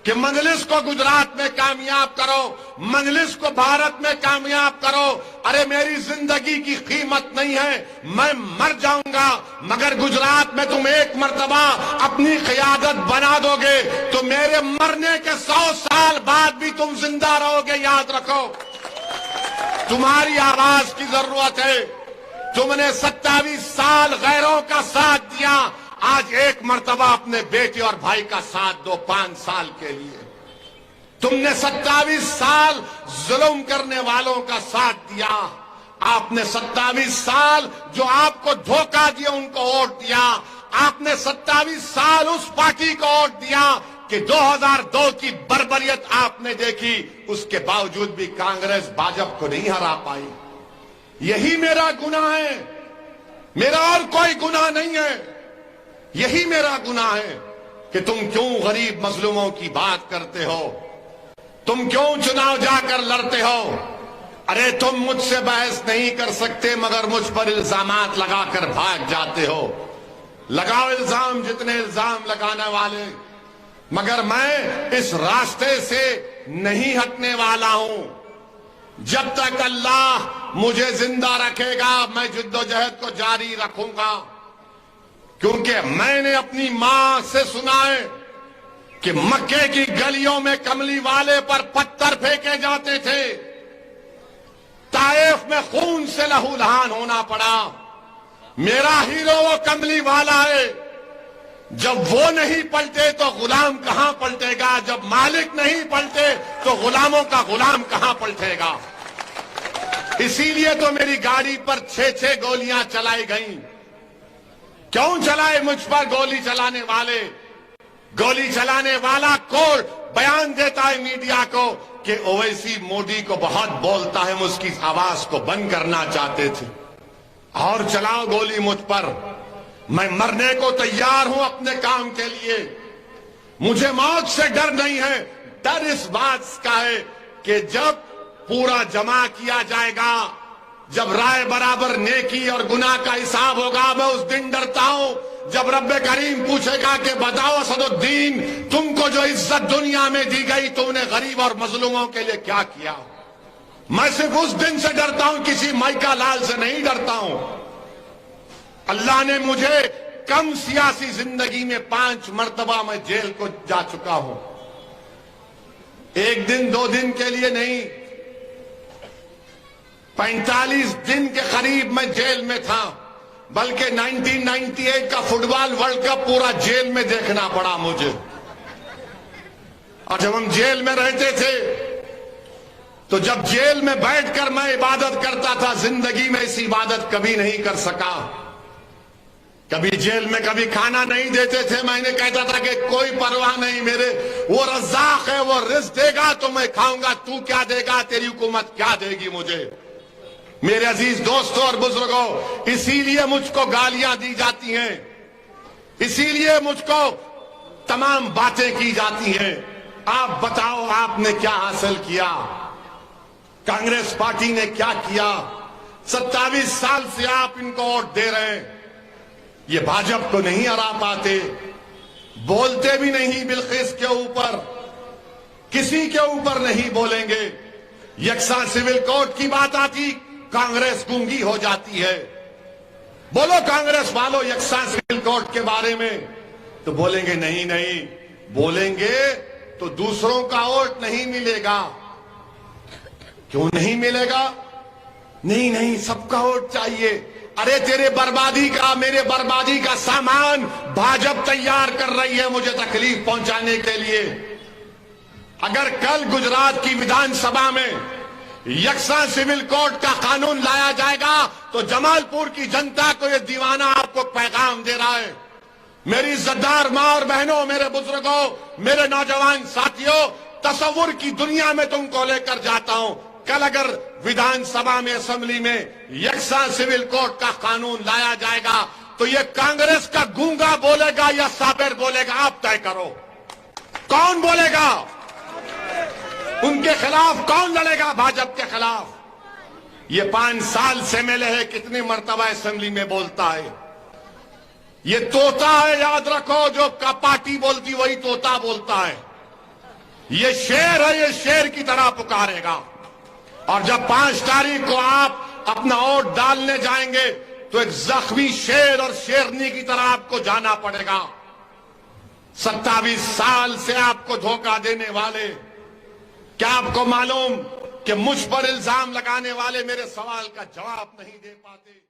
کہ مجلس کو گجرات میں کامیاب کرو، مجلس کو بھارت میں کامیاب کرو۔ ارے میری زندگی کی قیمت نہیں ہے، میں مر جاؤں گا، مگر گجرات میں تم ایک مرتبہ اپنی قیادت بنا دو گے تو میرے مرنے کے 100 سال بعد بھی تم زندہ رہو گے، یاد رکھو۔ تمہاری آواز کی ضرورت ہے۔ تم نے 27 سال غیروں کا ساتھ دیا، آج ایک مرتبہ اپنے بیٹے اور بھائی کا ساتھ دو 5 سال کے لیے۔ تم نے 27 سال ظلم کرنے والوں کا ساتھ دیا، آپ نے 27 سال جو آپ کو دھوکہ دیا ان کو ووٹ دیا، آپ نے 27 سال اس پارٹی کو ووٹ دیا کہ 2002 کی بربریت آپ نے دیکھی، اس کے باوجود بھی کانگریس بھاجپ کو نہیں ہرا پائی۔ یہی میرا گناہ ہے، میرا اور کوئی گناہ نہیں ہے۔ یہی میرا گناہ ہے کہ تم کیوں غریب مظلوموں کی بات کرتے ہو، تم کیوں چناؤ جا کر لڑتے ہو۔ ارے تم مجھ سے بحث نہیں کر سکتے مگر مجھ پر الزامات لگا کر بھاگ جاتے ہو۔ لگاؤ الزام جتنے الزام لگانے والے، مگر میں اس راستے سے نہیں ہٹنے والا ہوں۔ جب تک اللہ مجھے زندہ رکھے گا میں جدوجہد کو جاری رکھوں گا، کیونکہ میں نے اپنی ماں سے سنا ہے کہ مکے کی گلیوں میں کملی والے پر پتھر پھینکے جاتے تھے، طائف میں خون سے لہو لہان ہونا پڑا۔ میرا ہیرو وہ کملی والا ہے، جب وہ نہیں پلٹے تو غلام کہاں پلٹے گا، جب مالک نہیں پلٹے تو غلاموں کا غلام کہاں پلٹے گا۔ اسی لیے تو میری گاڑی پر 6 گولیاں چلائی گئیں۔ کیوں چلائے مجھ پر گولی چلانے والے؟ گولی چلانے والا کوڑ بیان دیتا ہے میڈیا کو کہ اویسی مودی کو بہت بولتا ہے، ہم اس کی آواز کو بند کرنا چاہتے تھے۔ اور چلاؤ گولی مجھ پر، میں مرنے کو تیار ہوں اپنے کام کے لیے۔ مجھے موت سے ڈر نہیں ہے، ڈر اس بات کا ہے کہ جب پورا جمع کیا جائے گا، جب رائے برابر نیکی اور گناہ کا حساب ہوگا، میں اس دن ڈرتا ہوں جب رب کریم پوچھے گا کہ بتاؤ اسد الدین، تم کو جو عزت دنیا میں دی گئی تم نے غریب اور مظلوموں کے لیے کیا کیا۔ میں صرف اس دن سے ڈرتا ہوں، کسی مائکا لال سے نہیں ڈرتا ہوں۔ اللہ نے مجھے کم سیاسی زندگی میں 5 مرتبہ میں جیل کو جا چکا ہوں، 1 دن 2 دن کے لیے نہیں، 45 دن کے قریب میں جیل میں تھا، بلکہ 1998 کا فٹ بال ورلڈ کپ پورا جیل میں دیکھنا پڑا مجھے۔ اور جب ہم جیل میں رہتے تھے تو جب جیل میں بیٹھ کر میں عبادت کرتا تھا، زندگی میں اس عبادت کبھی نہیں کر سکا۔ کبھی جیل میں کبھی کھانا نہیں دیتے تھے، میں نے کہتا تھا کہ کوئی پرواہ نہیں، میرے وہ رزاق ہے، وہ رزق دے گا تو میں کھاؤں گا، تو کیا دے گا، تیری حکومت کیا دے گی مجھے۔ میرے عزیز دوستوں اور بزرگوں، اسی لیے مجھ کو گالیاں دی جاتی ہیں، اسی لیے مجھ کو تمام باتیں کی جاتی ہیں۔ آپ بتاؤ آپ نے کیا حاصل کیا، کانگریس پارٹی نے کیا کیا؟ 27 سال سے آپ ان کو ووٹ دے رہے ہیں، یہ بھاجپ کو نہیں ہرا پاتے، بولتے بھی نہیں بلقیس کے اوپر، کسی کے اوپر نہیں بولیں گے۔ یکساں سول کوڈ کی بات آتی کانگریس گونگی ہو جاتی ہے۔ بولو کانگریس والو یکساں سول کوڈ کے بارے میں، تو بولیں گے نہیں نہیں، بولیں گے تو دوسروں کا ووٹ نہیں ملے گا۔ کیوں نہیں ملے گا؟ نہیں نہیں، سب کا ووٹ چاہیے۔ ارے تیرے بربادی کا، میرے بربادی کا سامان بھاجپ تیار کر رہی ہے مجھے تکلیف پہنچانے کے لیے۔ اگر کل گجرات کی ودھان سبھا میں یکساں سول کوڈ کا قانون لایا جائے گا تو جمال پور کی جنتا کو یہ دیوانہ آپ کو پیغام دے رہا ہے۔ میری عزتدار ماں اور بہنوں، میرے بزرگوں، میرے نوجوان ساتھیوں، تصور کی دنیا میں تم کو لے کر جاتا ہوں۔ کل اگر ودھان سبھا میں، اسمبلی میں یکساں سول کوڈ کا قانون لایا جائے گا تو یہ کانگریس کا گونگا بولے گا یا صابر بولے گا، آپ طے کرو کون بولے گا؟ ان کے خلاف کون لڑے گا؟ بھاجپ کے خلاف۔ یہ 5 سال سے ملے ہے، کتنی مرتبہ اسمبلی میں بولتا ہے۔ یہ طوطا ہے، یاد رکھو، جو پارٹی بولتی وہی طوطا بولتا ہے۔ یہ شیر ہے، یہ شیر کی طرح پکارے گا. اور جب 5 تاریخ کو آپ اپنا ووٹ ڈالنے جائیں گے تو ایک زخمی شیر اور شیرنی کی طرح آپ کو جانا پڑے گا. 27 سال سے آپ کو دھوکہ دینے والے، کیا آپ کو معلوم کہ مجھ پر الزام لگانے والے میرے سوال کا جواب نہیں دے پاتے؟